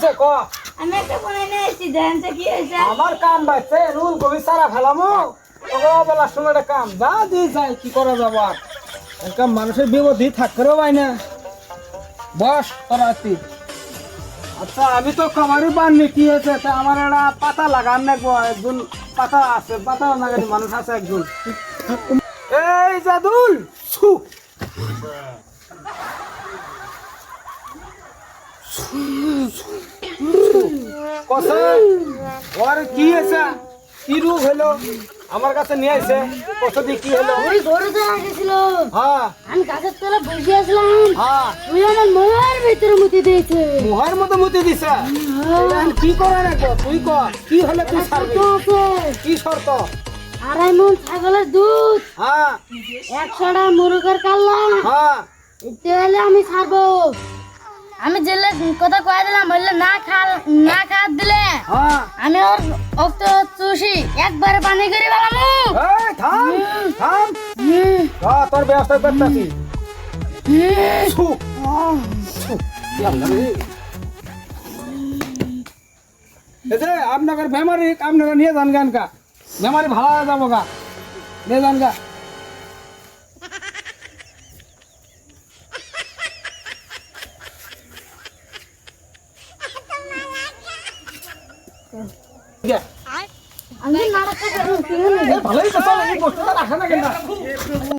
হয়েছে ক আমি একটা ফোনে নিয়েছি জানতে কি হয়েছে আমার কাম বাইছে রুল কবি সারা ফেলামো ওগো বলার সময় একটা কাম যা দিয়ে যায় কি করা যাবো আর একটা মানুষের বিপদই থাকতেও পাই না বস তোরা তুই আচ্ছা আমি তো খবরই পাননি কি হয়েছে তা আমার একটা পাতা লাগান রাখবো একজন পাতা আছে পাতা লাগানি মানুষ আছে একজন এই জাদুল ছু কসে ওর কি আছে কি রূপ হলো আমার কাছে নিয়ে আইছে কসে দি কি হলো ওই গরুতে আসছিল হ্যাঁ আমি গাছের তলায় বসে আসলাম হ্যাঁ তুই আমার মোহর ভিতরে মুতি দিয়েছে মোহর মতো মুতি দিছে এটা কি করে রাখবো তুই কর কি হলে তুই ছাড়বি কি শর্ত 2.5 মণ ছাগলের দুধ হ্যাঁ 100টা মুরগের কাল্লা হ্যাঁ এতে হলে আমি ছাড়বো আমি জেলে কথা কয়ে দিলাম বললে না খা দিলে হ্যাঁ আমি ওর অক্ত চুষি একবারে পানি করে বেলামু এই থাম থাম তোর ব্যবস্থা করতেছি ছু ছু কি আল্লাহ রে এই যে আপনাদের বেমারি আপনারা নিয়ে যান গান কা বেমারি ভালো হয়ে যাবো গা নিয়ে যান গা আমি নাড়া খাবো ভালোই তো চলে এই বস্তুটা রাখে না কেন